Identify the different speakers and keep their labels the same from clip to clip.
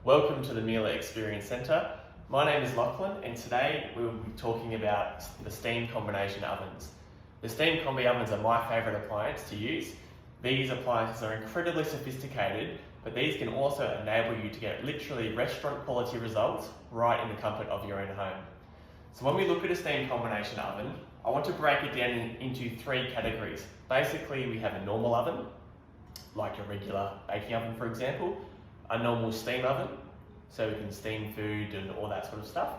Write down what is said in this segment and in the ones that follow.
Speaker 1: Welcome to the Mealer Experience Centre. My name is Lachlan and today we will be talking about the steam combination ovens. The steam combi ovens are my favourite appliance to use. These appliances are incredibly sophisticated, but these can also enable you to get literally restaurant quality results right in the comfort of your own home. So when we look at a steam combination oven, I want to break it down into three categories. Basically, we have a normal oven, like a regular baking oven for example, a normal steam oven, so we can steam food and all that sort of stuff.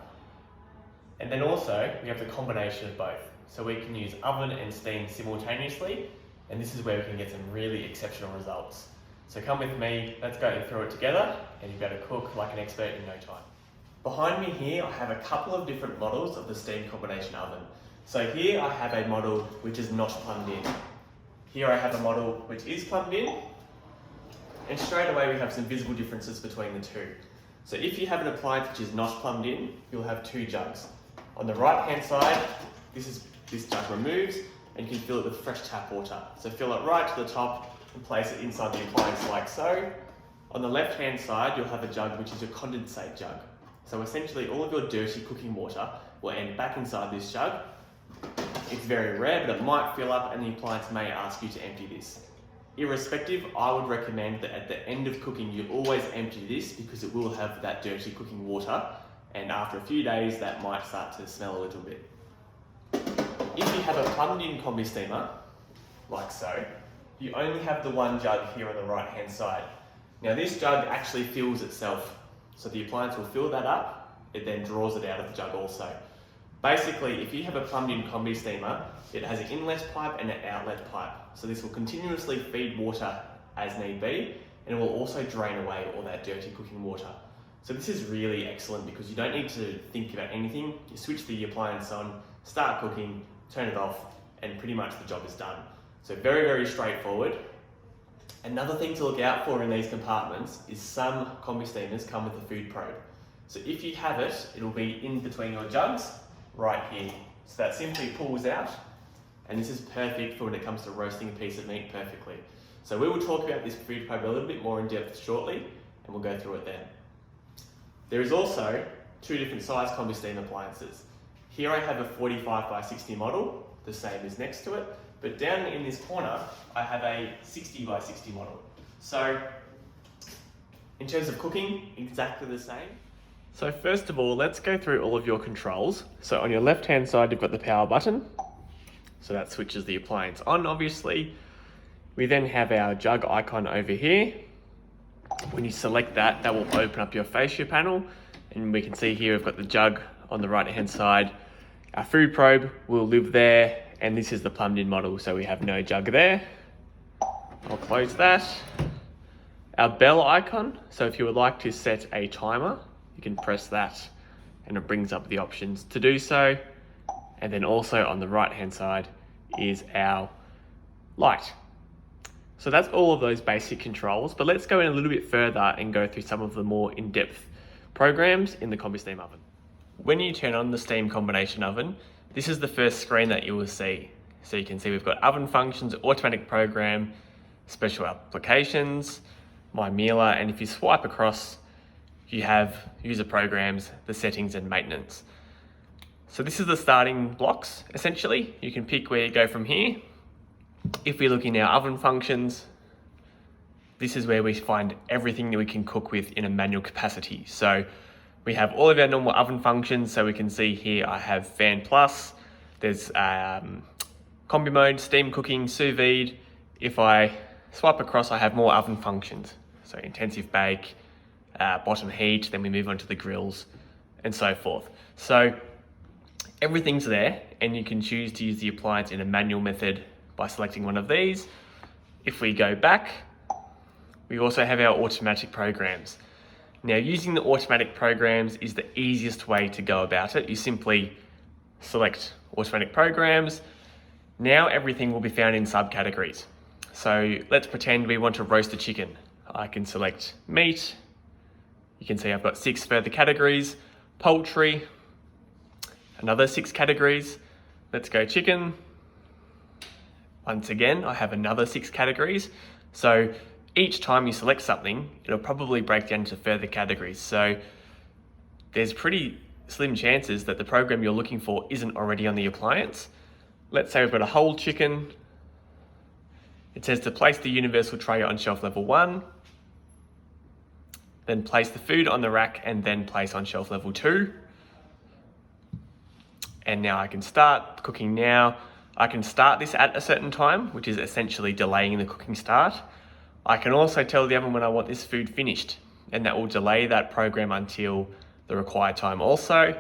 Speaker 1: And then also, we have the combination of both. So we can use oven and steam simultaneously, and this is where we can get some really exceptional results. So come with me, let's go through it together, and you'll be able to cook like an expert in no time. Behind me here, I have a couple of different models of the steam combination oven. So here I have a model which is not plumbed in. Here I have a model which is plumbed in, and straight away we have some visible differences between the two. So if you have an appliance which is not plumbed in, you'll have two jugs. On the right hand side, this jug removes, and you can fill it with fresh tap water. So fill it right to the top and place it inside the appliance like so. On the left hand side, you'll have a jug which is a condensate jug. So essentially all of your dirty cooking water will end back inside this jug. It's very rare, but it might fill up and the appliance may ask you to empty this. Irrespective, I would recommend that at the end of cooking, you always empty this because it will have that dirty cooking water, and after a few days, that might start to smell a little bit. If you have a plumbed in combi steamer, like so, you only have the one jug here on the right hand side. Now this jug actually fills itself. So the appliance will fill that up, it then draws it out of the jug also. Basically, if you have a plumbed in combi steamer, it has an inlet pipe and an outlet pipe. So this will continuously feed water as need be, and it will also drain away all that dirty cooking water. So this is really excellent because you don't need to think about anything. You switch the appliance on, start cooking, turn it off, and pretty much the job is done. So very, very straightforward. Another thing to look out for in these compartments is some combi steamers come with a food probe. So if you have it, it'll be in between your jugs, right here. So that simply pulls out, and this is perfect for when it comes to roasting a piece of meat perfectly. So we will talk about this food probe a little bit more in depth shortly, and we'll go through it then. There is also two different size combi steam appliances. Here I have a 45 by 60 model, the same as next to it. But down in this corner, I have a 60 by 60 model. So, in terms of cooking, exactly the same. So first of all, let's go through all of your controls. So on your left-hand side, you've got the power button. So that switches the appliance on, obviously. We then have our jug icon over here. When you select that, that will open up your fascia panel. And we can see here, we've got the jug on the right-hand side. Our food probe will live there. And this is the plumbed in model, so we have no jug there. I'll close that. Our bell icon, so if you would like to set a timer, you can press that and it brings up the options to do so. And then also on the right hand side is our light. So that's all of those basic controls, but let's go in a little bit further and go through some of the more in-depth programs in the Combi Steam Oven. When you turn on the steam combination oven, this is the first screen that you will see. So you can see we've got oven functions, automatic program, special applications, my mealer, and if you swipe across, you have user programs, the settings and maintenance. So this is the starting blocks, essentially. You can pick where you go from here. If we look in our oven functions, this is where we find everything that we can cook with in a manual capacity. So we have all of our normal oven functions. So we can see here I have fan plus, there's combi mode, steam cooking, sous vide. If I swipe across, I have more oven functions. So intensive bake, bottom heat, then we move on to the grills and so forth. So everything's there, and you can choose to use the appliance in a manual method by selecting one of these. If we go back, we also have our automatic programs. Now, using the automatic programs is the easiest way to go about it. You simply select automatic programs. Now everything will be found in subcategories. So let's pretend we want to roast a chicken. I can select meat. You can see I've got 6 further categories. Poultry, another 6 categories. Let's go chicken. Once again, I have another 6 categories. So each time you select something, it'll probably break down into further categories. So there's pretty slim chances that the program you're looking for isn't already on the appliance. Let's say we've got a whole chicken. It says to place the universal tray on shelf level 1, then place the food on the rack and then place on shelf level 2. And now I can start cooking now. I can start this at a certain time, which is essentially delaying the cooking start. I can also tell the oven when I want this food finished, and that will delay that program until the required time also.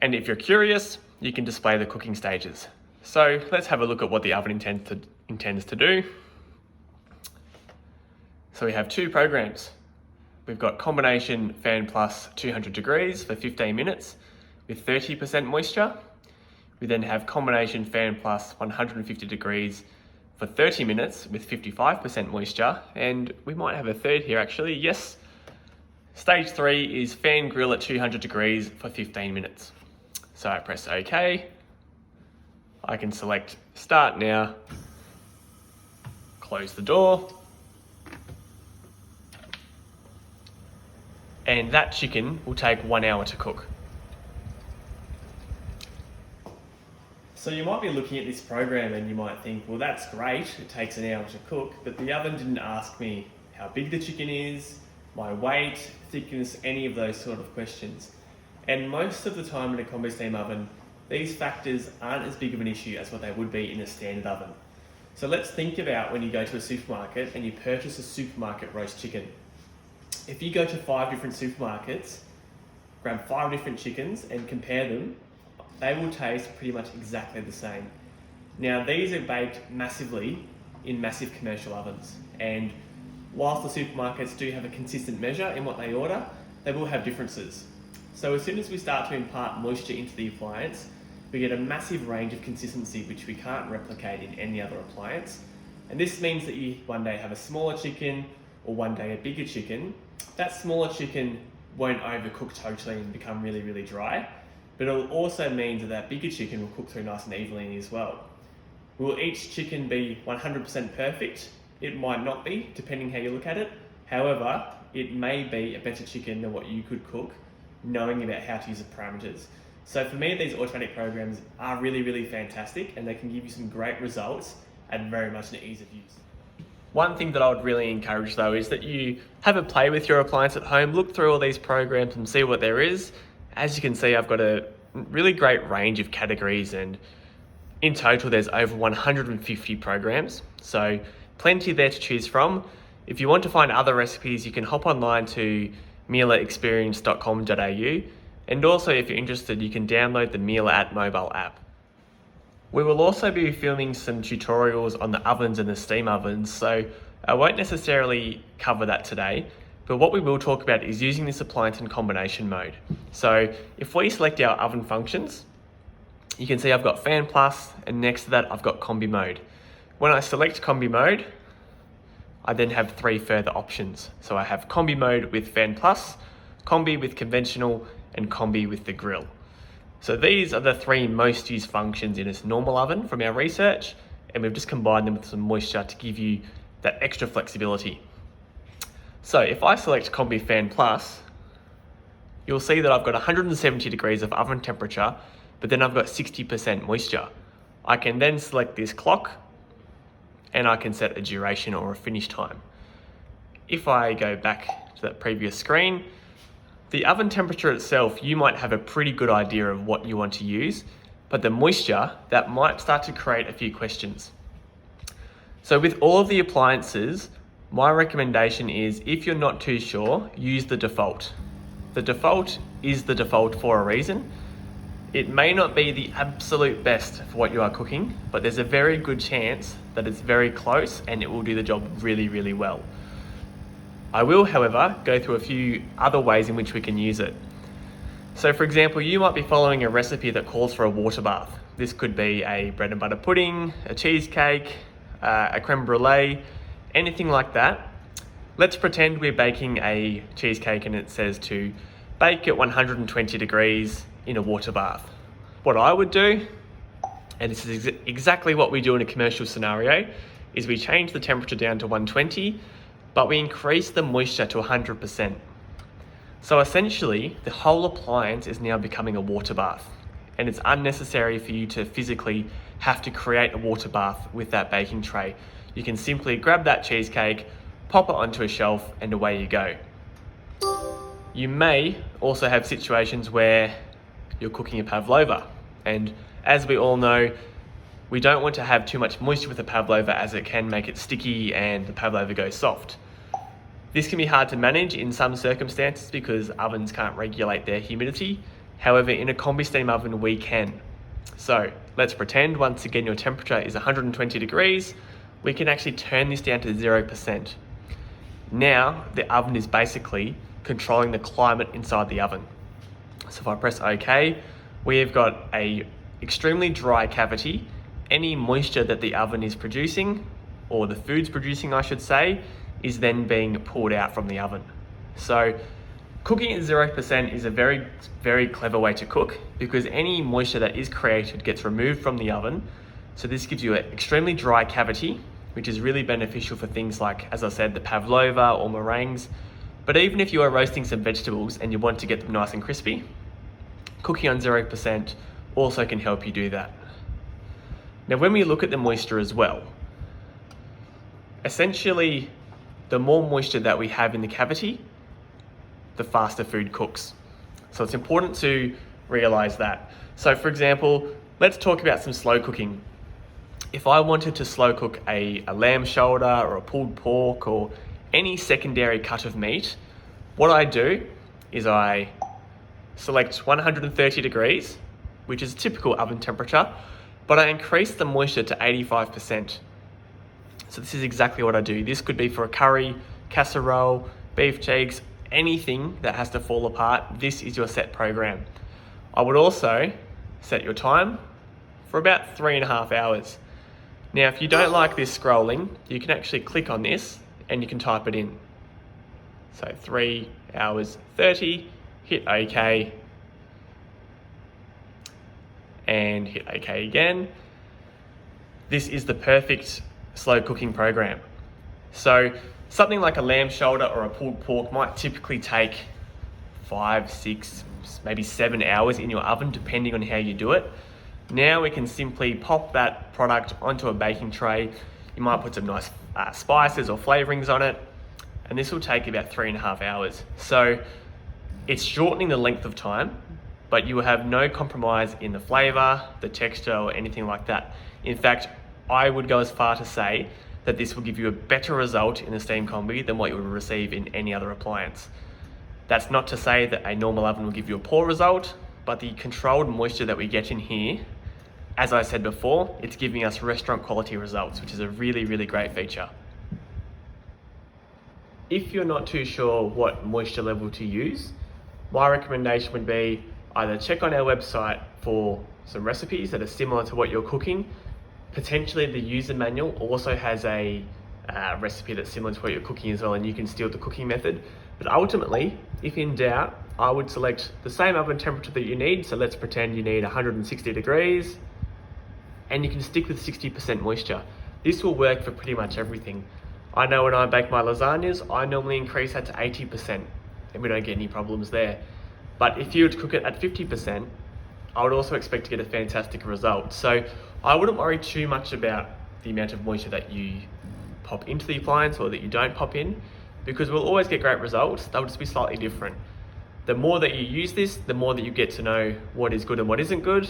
Speaker 1: And if you're curious, you can display the cooking stages. So let's have a look at what the oven intends to do. So we have 2 programs. We've got combination fan plus 200 degrees for 15 minutes with 30% moisture. We then have combination fan plus 150 degrees for 30 minutes with 55% moisture. And we might have a third here actually, yes. Stage 3 is fan grill at 200 degrees for 15 minutes. So I press OK. I can select start now, close the door. And that chicken will take 1 hour to cook. So you might be looking at this program and you might think, well, that's great, it takes an hour to cook, but the oven didn't ask me how big the chicken is, my weight, thickness, any of those sort of questions. And most of the time in a Combi Steam oven, these factors aren't as big of an issue as what they would be in a standard oven. So let's think about when you go to a supermarket and you purchase a supermarket roast chicken. If you go to 5 different supermarkets, grab 5 different chickens and compare them, they will taste pretty much exactly the same. Now these are baked massively in massive commercial ovens, and whilst the supermarkets do have a consistent measure in what they order, they will have differences. So as soon as we start to impart moisture into the appliance, we get a massive range of consistency which we can't replicate in any other appliance. And this means that you one day have a smaller chicken or one day a bigger chicken. That smaller chicken won't overcook totally and become really, really dry, but it'll also mean that that bigger chicken will cook through nice and evenly as well. Will each chicken be 100% perfect? It might not be, depending how you look at it. However, it may be a better chicken than what you could cook, knowing about how to use the parameters. So for me, these automatic programs are really, really fantastic, and they can give you some great results at very much an ease of use. One thing that I would really encourage though is that you have a play with your appliance at home, look through all these programs and see what there is. As you can see, I've got a really great range of categories, and in total there's over 150 programs. So plenty there to choose from. If you want to find other recipes, you can hop online to mieleexperience.com.au, and also if you're interested, you can download the Miele at mobile app. We will also be filming some tutorials on the ovens and the steam ovens, so I won't necessarily cover that today, but what we will talk about is using this appliance in combination mode. So if we select our oven functions, you can see I've got Fan Plus, and next to that I've got Combi Mode. When I select Combi Mode, I then have 3 further options. So I have Combi Mode with Fan Plus, Combi with Conventional, and Combi with the grill. So these are the 3 most used functions in a normal oven from our research, and we've just combined them with some moisture to give you that extra flexibility. So if I select Combi Fan Plus, you'll see that I've got 170 degrees of oven temperature, but then I've got 60% moisture. I can then select this clock, and I can set a duration or a finish time. If I go back to that previous screen, the oven temperature itself, you might have a pretty good idea of what you want to use, but the moisture, that might start to create a few questions. So with all of the appliances, my recommendation is, if you're not too sure, use the default. The default is the default for a reason. It may not be the absolute best for what you are cooking, but there's a very good chance that it's very close and it will do the job really, really well. I will, however, go through a few other ways in which we can use it. So for example, you might be following a recipe that calls for a water bath. This could be a bread and butter pudding, a cheesecake, a creme brulee, anything like that. Let's pretend we're baking a cheesecake and it says to bake at 120 degrees in a water bath. What I would do, and this is exactly what we do in a commercial scenario, is we change the temperature down to 120, but we increase the moisture to 100%. So essentially, the whole appliance is now becoming a water bath, and it's unnecessary for you to physically have to create a water bath with that baking tray. You can simply grab that cheesecake, pop it onto a shelf, and away you go. You may also have situations where you're cooking a pavlova, and as we all know, we don't want to have too much moisture with the pavlova as it can make it sticky and the pavlova goes soft. This can be hard to manage in some circumstances because ovens can't regulate their humidity. However, in a Combi Steam Oven, we can. So let's pretend once again your temperature is 120 degrees. We can actually turn this down to 0%. Now the oven is basically controlling the climate inside the oven. So if I press OK, we have got a extremely dry cavity. Any moisture that the oven is producing, or the food's producing I should say, is then being pulled out from the oven. So cooking at 0% is a very, very clever way to cook because any moisture that is created gets removed from the oven. So this gives you an extremely dry cavity, which is really beneficial for things like, as I said, the pavlova or meringues. But even if you are roasting some vegetables and you want to get them nice and crispy, cooking on 0% also can help you do that. Now, when we look at the moisture as well, essentially, the more moisture that we have in the cavity, the faster food cooks. So it's important to realize that. So for example, let's talk about some slow cooking. If I wanted to slow cook a lamb shoulder or a pulled pork or any secondary cut of meat, what I do is I select 130 degrees, which is typical oven temperature, but I increase the moisture to 85%. So this is exactly what I do. This could be for a curry, casserole, beef cheeks, anything that has to fall apart. This is your set program. I would also set your time for about 3.5 hours. Now, if you don't like this scrolling, you can actually click on this and you can type it in. So 3 hours 30, hit OK, and hit OK again. This is the perfect slow cooking program. So something like a lamb shoulder or a pulled pork might typically take 5, 6, maybe 7 hours in your oven, depending on how you do it. Now we can simply pop that product onto a baking tray. You might put some nice spices or flavorings on it, and this will take about 3.5 hours. So it's shortening the length of time, but you will have no compromise in the flavor, the texture, or anything like that. In fact, I would go as far to say that this will give you a better result in the Steam Combi than what you would receive in any other appliance. That's not to say that a normal oven will give you a poor result, but the controlled moisture that we get in here, as I said before, it's giving us restaurant quality results, which is a really, really great feature. If you're not too sure what moisture level to use, my recommendation would be either check on our website for some recipes that are similar to what you're cooking. Potentially the user manual also has a recipe that's similar to what you're cooking as well, and you can steal the cooking method. But ultimately, if in doubt, I would select the same oven temperature that you need. So let's pretend you need 160 degrees, and you can stick with 60% moisture. This will work for pretty much everything. I know when I bake my lasagnas, I normally increase that to 80%, and we don't get any problems there. But if you were to cook it at 50%, I would also expect to get a fantastic result. So I wouldn't worry too much about the amount of moisture that you pop into the appliance or that you don't pop in, because we'll always get great results. They'll just be slightly different. The more that you use this, the more that you get to know what is good and what isn't good.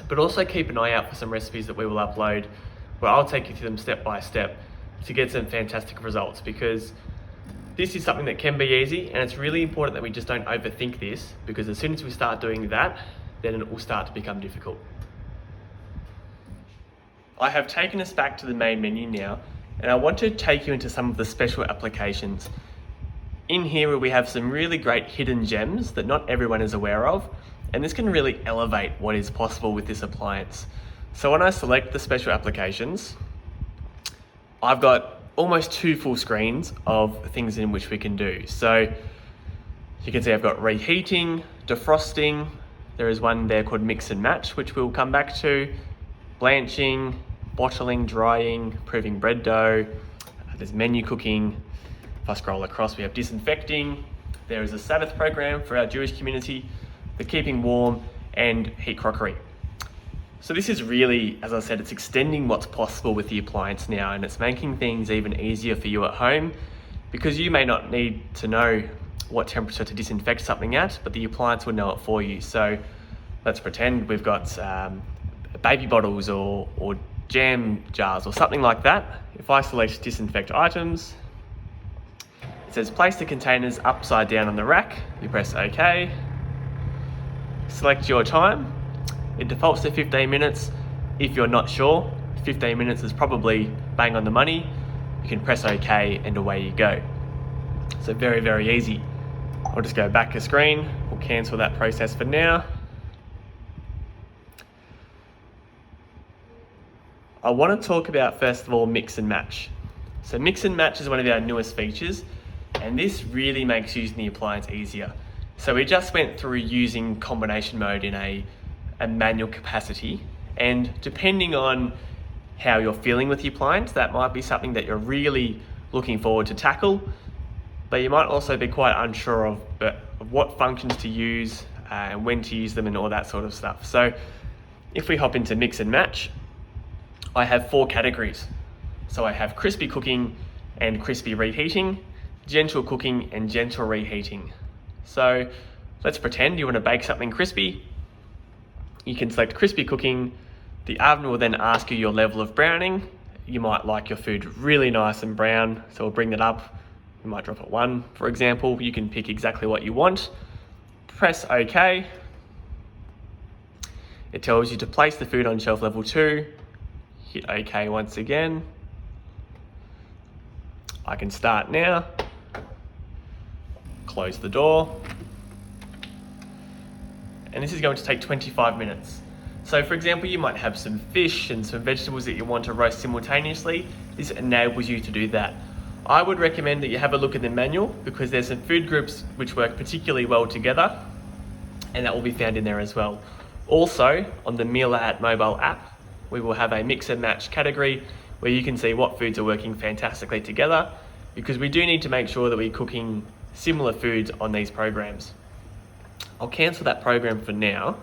Speaker 1: But also keep an eye out for some recipes that we will upload where I'll take you through them step by step to get some fantastic results, because this is something that can be easy, and it's really important that we just don't overthink this, because as soon as we start doing that, then it will start to become difficult. I have taken us back to the main menu now, and I want to take you into some of the special applications. In here we have some really great hidden gems that not everyone is aware of, and this can really elevate what is possible with this appliance. So when I select the special applications, I've got almost 2 full screens of things in which we can do. So you can see I've got reheating, defrosting, there is one there called mix and match, which we'll come back to, blanching, bottling, drying, proving bread dough, There's menu cooking. If I scroll across, we have disinfecting. There is a Sabbath program for our Jewish community, the keeping warm, and heat crockery. So this is really, as I said, it's extending what's possible with the appliance now, and it's making things even easier for you at home, because you may not need to know what temperature to disinfect something at, but the appliance will know it for you. So let's pretend we've got baby bottles or jam jars or something like that. If I select disinfect items, it says place the containers upside down on the rack. You press OK. Select your time. It defaults to 15 minutes. If you're not sure, 15 minutes is probably bang on the money. You can press OK and away you go. So very, very easy. I'll just go back a screen. We'll cancel that process for now. I want to talk about, first of all, mix and match. So mix and match is one of our newest features, and this really makes using the appliance easier. So we just went through using combination mode in a manual capacity, and depending on how you're feeling with the appliance, that might be something that you're really looking forward to tackle, but you might also be quite unsure of what functions to use and when to use them and all that sort of stuff. So if we hop into mix and match, I have 4 categories. So I have crispy cooking and crispy reheating, gentle cooking and gentle reheating. So let's pretend you want to bake something crispy. You can select crispy cooking. The oven will then ask you your level of browning. You might like your food really nice and brown, so we'll bring that up. You might drop it 1, for example. You can pick exactly what you want. Press OK. It tells you to place the food on shelf level 2. Hit OK once again. I can start now. Close the door. And this is going to take 25 minutes. So for example, you might have some fish and some vegetables that you want to roast simultaneously. This enables you to do that. I would recommend that you have a look at the manual, because there's some food groups which work particularly well together, and that will be found in there as well. Also, on the Meal@mobile app, we will have a mix and match category where you can see what foods are working fantastically together, because we do need to make sure that we're cooking similar foods on these programs. I'll cancel that program for now,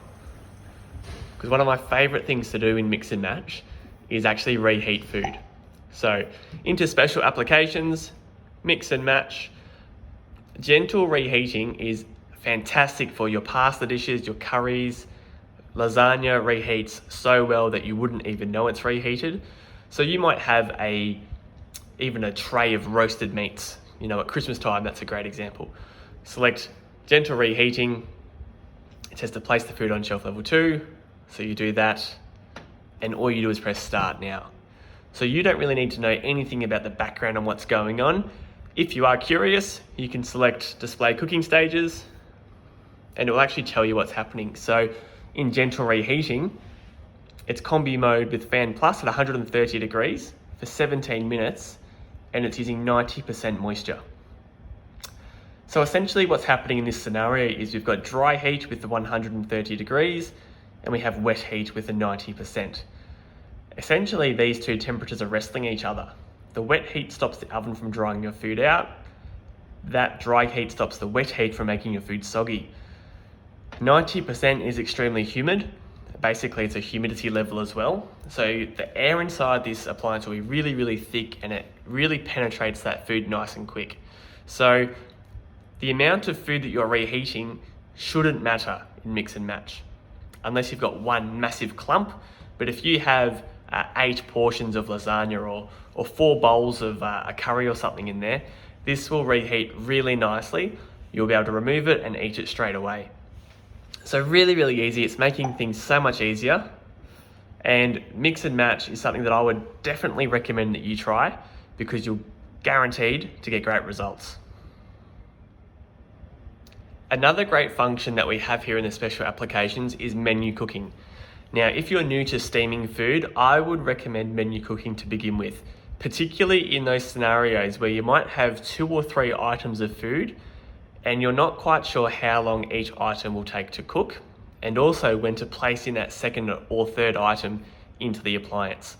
Speaker 1: because one of my favorite things to do in mix and match is actually reheat food. So into special applications, mix and match. Gentle reheating is fantastic for your pasta dishes, your curries. Lasagna reheats so well that you wouldn't even know it's reheated. So you might have even a tray of roasted meats. You know, at Christmas time, that's a great example. Select gentle reheating. It says to place the food on shelf level 2. So you do that, and all you do is press start now. So you don't really need to know anything about the background on what's going on. If you are curious, you can select display cooking stages, and it will actually tell you what's happening. So in gentle reheating, it's combi mode with fan plus at 130 degrees for 17 minutes, and it's using 90% moisture. So essentially what's happening in this scenario is we've got dry heat with the 130 degrees, and we have wet heat with the 90%. Essentially, these two temperatures are wrestling each other. The wet heat stops the oven from drying your food out. That dry heat stops the wet heat from making your food soggy. 90% is extremely humid. Basically, it's a humidity level as well. So the air inside this appliance will be really, really thick, and it really penetrates that food nice and quick. So the amount of food that you're reheating shouldn't matter in mix and match, unless you've got one massive clump. But if you have 8 portions of lasagna or 4 bowls of a curry or something in there, this will reheat really nicely. You'll be able to remove it and eat it straight away. So really, really easy. It's making things so much easier. And mix and match is something that I would definitely recommend that you try, because you're guaranteed to get great results. Another great function that we have here in the special applications is menu cooking. Now, if you're new to steaming food, I would recommend menu cooking to begin with, particularly in those scenarios where you might have 2 or 3 items of food and you're not quite sure how long each item will take to cook, and also when to place in that second or third item into the appliance.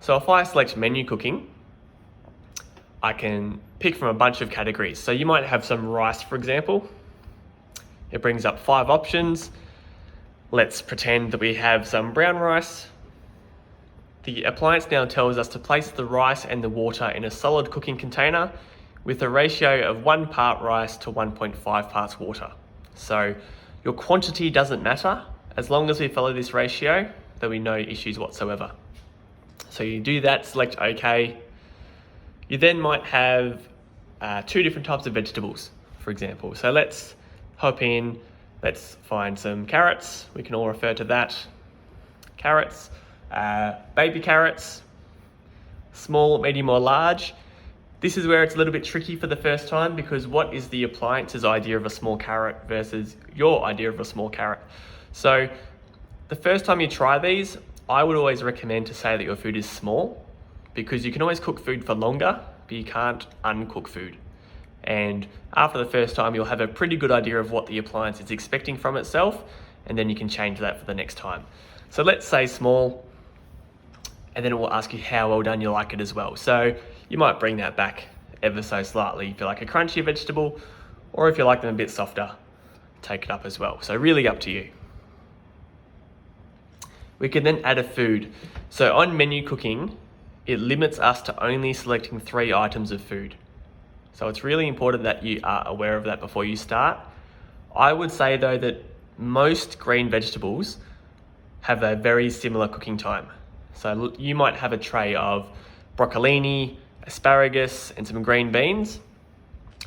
Speaker 1: So if I select menu cooking, I can pick from a bunch of categories. So you might have some rice, for example. It brings up 5 options. Let's pretend that we have some brown rice. The appliance now tells us to place the rice and the water in a solid cooking container with a ratio of 1 part rice to 1.5 parts water. So your quantity doesn't matter. As long as we follow this ratio, there'll be no issues whatsoever. So you do that, select OK. You then might have 2 different types of vegetables, for example. So let's hop in, let's find some carrots. We can all refer to that. Carrots, baby carrots, small, medium or large. This is where it's a little bit tricky for the first time, because what is the appliance's idea of a small carrot versus your idea of a small carrot? So the first time you try these, I would always recommend to say that your food is small, because you can always cook food for longer, but you can't uncook food. And after the first time, you'll have a pretty good idea of what the appliance is expecting from itself, and then you can change that for the next time. So let's say small, and then it will ask you how well done you like it as well. So you might bring that back ever so slightly if you like a crunchy vegetable, or if you like them a bit softer, take it up as well. So really up to you. We can then add a food. So on menu cooking, it limits us to only selecting 3 items of food. So it's really important that you are aware of that before you start. I would say though that most green vegetables have a very similar cooking time. So you might have a tray of broccolini, asparagus, and some green beans.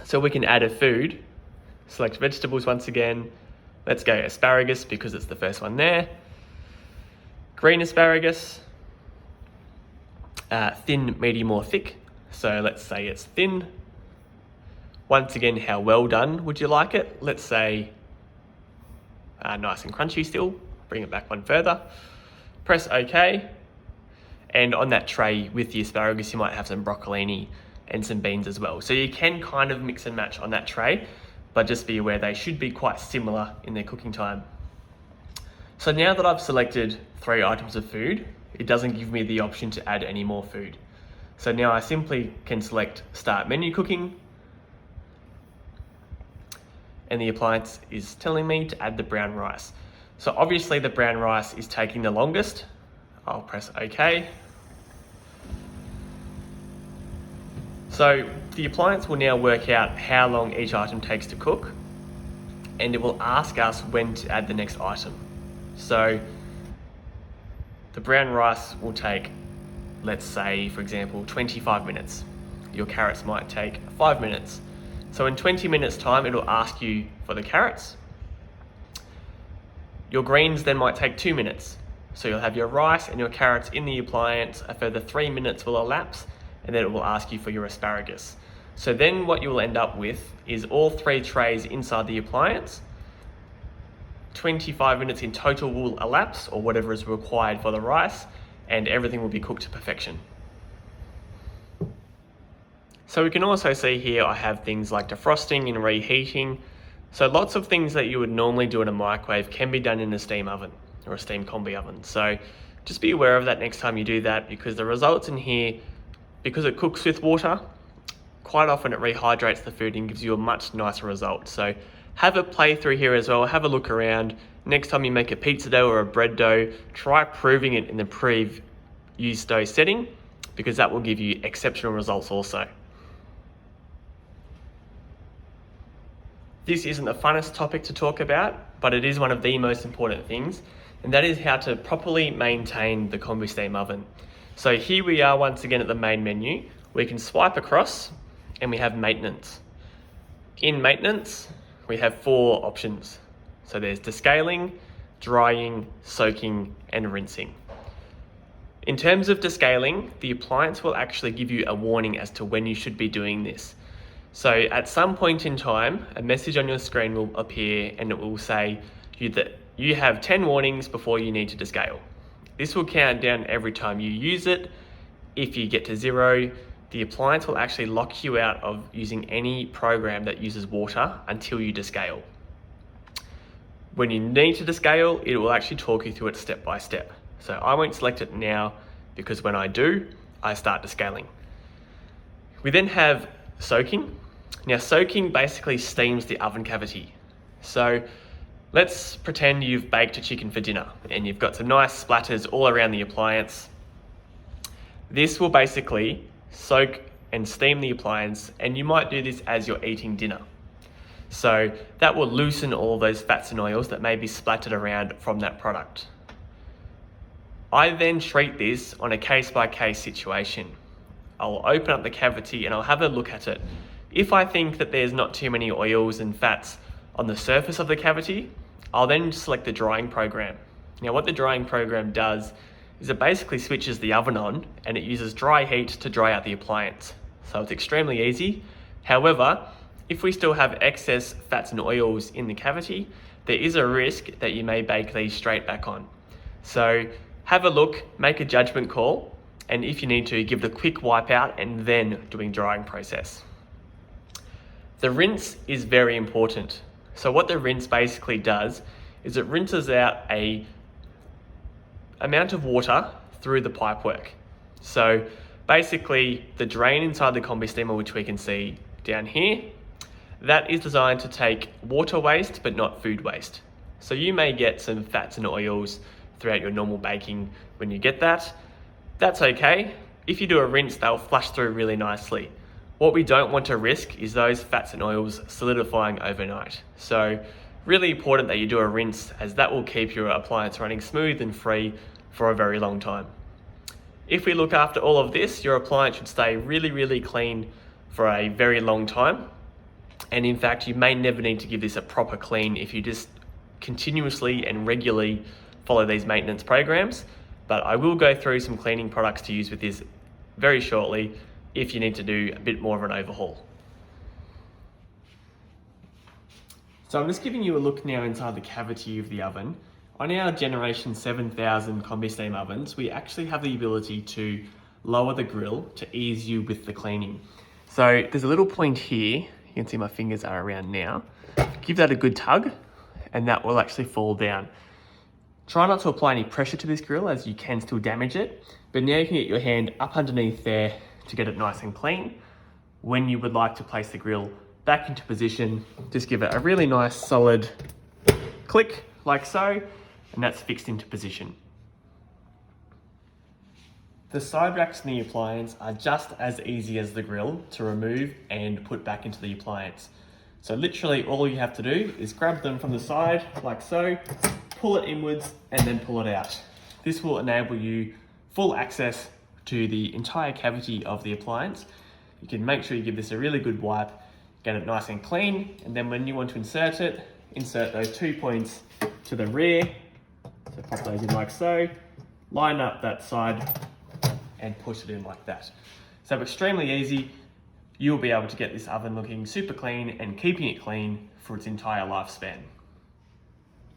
Speaker 1: So we can add a food, select vegetables once again. Let's go asparagus because it's the first one there. Green asparagus, thin, medium or thick. So let's say it's thin. Once again, how well done would you like it? Let's say nice and crunchy still. Bring it back one further. Press OK. And on that tray with the asparagus, you might have some broccolini and some beans as well. So you can kind of mix and match on that tray, but just be aware they should be quite similar in their cooking time. So now that I've selected 3 items of food, it doesn't give me the option to add any more food. So now I simply can select Start Menu Cooking, and the appliance is telling me to add the brown rice. So obviously the brown rice is taking the longest. I'll press OK. So the appliance will now work out how long each item takes to cook, and it will ask us when to add the next item. So the brown rice will take, let's say, for example, 25 minutes. Your carrots might take 5 minutes. So in 20 minutes time, it'll ask you for the carrots. Your greens then might take 2 minutes. So you'll have your rice and your carrots in the appliance. A further 3 minutes will elapse, and then it will ask you for your asparagus. So then what you will end up with is all 3 trays inside the appliance. 25 minutes in total will elapse, or whatever is required for the rice, and everything will be cooked to perfection. So we can also see here I have things like defrosting and reheating. So lots of things that you would normally do in a microwave can be done in a steam oven or a steam combi oven. So just be aware of that next time you do that, because the results in here, because it cooks with water, quite often it rehydrates the food and gives you a much nicer result. So have a play through here as well, have a look around. Next time you make a pizza dough or a bread dough, try proving it in the pre-used dough setting, because that will give you exceptional results also. This isn't the funnest topic to talk about, but it is one of the most important things, and that is how to properly maintain the Combi Steam Oven. So here we are once again at the main menu. We can swipe across and we have maintenance. In maintenance, we have 4 options. So there's descaling, drying, soaking, and rinsing. In terms of descaling, the appliance will actually give you a warning as to when you should be doing this. So at some point in time, a message on your screen will appear and it will say that you have 10 warnings before you need to descale. This will count down every time you use it. If you get to 0, the appliance will actually lock you out of using any program that uses water until you descale. When you need to descale, it will actually talk you through it step by step. So I won't select it now, because when I do, I start descaling. We then have soaking. Now soaking basically steams the oven cavity. So let's pretend you've baked a chicken for dinner and you've got some nice splatters all around the appliance. This will basically soak and steam the appliance, and you might do this as you're eating dinner. So that will loosen all those fats and oils that may be splattered around from that product. I then treat this on a case-by-case situation. I'll open up the cavity and I'll have a look at it. If I think that there's not too many oils and fats on the surface of the cavity, I'll then select the drying program. Now what the drying program does is it basically switches the oven on and it uses dry heat to dry out the appliance. So it's extremely easy. However, if we still have excess fats and oils in the cavity, there is a risk that you may bake these straight back on. So have a look, make a judgment call, and if you need to, give the quick wipe out and then doing drying process. The rinse is very important. So what the rinse basically does is it rinses out a amount of water through the pipework. So basically the drain inside the Combi steamer, which we can see down here, that is designed to take water waste but not food waste. So you may get some fats and oils throughout your normal baking when you get that. That's okay. If you do a rinse, they'll flush through really nicely. What we don't want to risk is those fats and oils solidifying overnight. So really important that you do a rinse, as that will keep your appliance running smooth and free for a very long time. If we look after all of this, your appliance should stay really clean for a very long time. And in fact, you may never need to give this a proper clean if you just continuously and regularly follow these maintenance programs. But I will go through some cleaning products to use with this very shortly if you need to do a bit more of an overhaul. So I'm just giving you a look now inside the cavity of the oven. On our Generation 7000 Combi Steam ovens, we actually have the ability to lower the grill to ease you with the cleaning. So there's a little point here, you can see my fingers are around now. Give that a good tug and that will actually fall down. Try not to apply any pressure to this grill, as you can still damage it, but now you can get your hand up underneath there to get it nice and clean. When you would like to place the grill back into position, just give it a really nice solid click like so, and that's fixed into position. The side racks in the appliance are just as easy as the grill to remove and put back into the appliance. So literally all you have to do is grab them from the side like so, pull it inwards and then pull it out. This will enable you full access to the entire cavity of the appliance. You can make sure you give this a really good wipe, get it nice and clean, and then when you want to insert it, insert those 2 points to the rear. So pop those in like so, line up that side and push it in like that. So extremely easy. You'll be able to get this oven looking super clean and keeping it clean for its entire lifespan.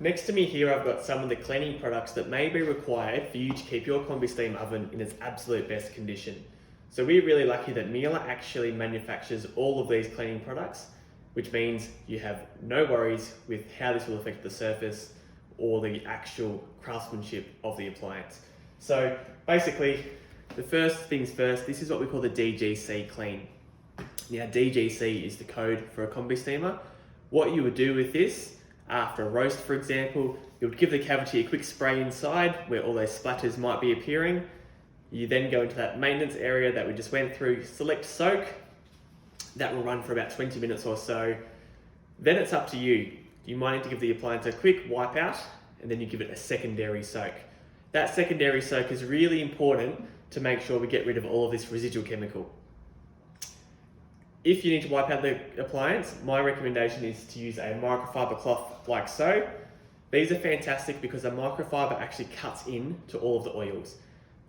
Speaker 1: Next to me here, I've got some of the cleaning products that may be required for you to keep your Combi Steam oven in its absolute best condition. So we're really lucky that Miele actually manufactures all of these cleaning products, which means you have no worries with how this will affect the surface or the actual craftsmanship of the appliance. So basically, the first things first, this is what we call the DGC clean. Now DGC is the code for a Combi steamer. What you would do with this, after a roast for example, you would give the cavity a quick spray inside where all those splatters might be appearing. You then go into that maintenance area that we just went through, select soak. That will run for about 20 minutes or so. Then it's up to you. You might need to give the appliance a quick wipe out and then you give it a secondary soak. That secondary soak is really important to make sure we get rid of all of this residual chemical. If you need to wipe out the appliance, my recommendation is to use a microfiber cloth like so. These are fantastic because the microfiber actually cuts in to all of the oils.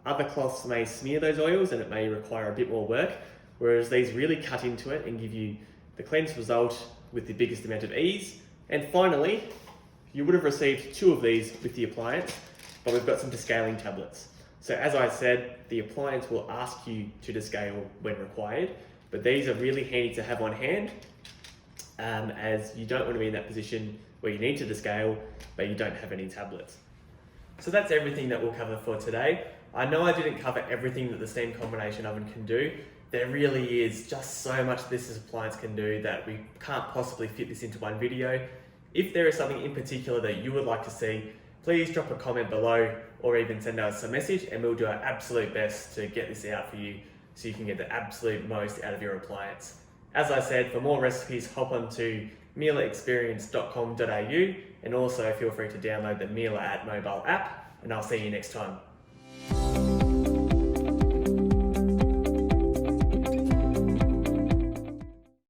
Speaker 1: Other cloths may smear those oils and it may require a bit more work, whereas these really cut into it and give you the cleanest result with the biggest amount of ease. And finally, you would have received 2 of these with the appliance, but we've got some descaling tablets. So as I said, the appliance will ask you to descale when required, but these are really handy to have on hand, as you don't want to be in that position where you need to descale, but you don't have any tablets. So that's everything that we'll cover for today. I know I didn't cover everything that the steam combination oven can do. There really is just so much this appliance can do that we can't possibly fit this into one video. If there is something in particular that you would like to see, please drop a comment below or even send us a message and we'll do our absolute best to get this out for you so you can get the absolute most out of your appliance. As I said, for more recipes, hop onto mieleexperience.com.au and also feel free to download the Miele mobile app, and I'll see you next time.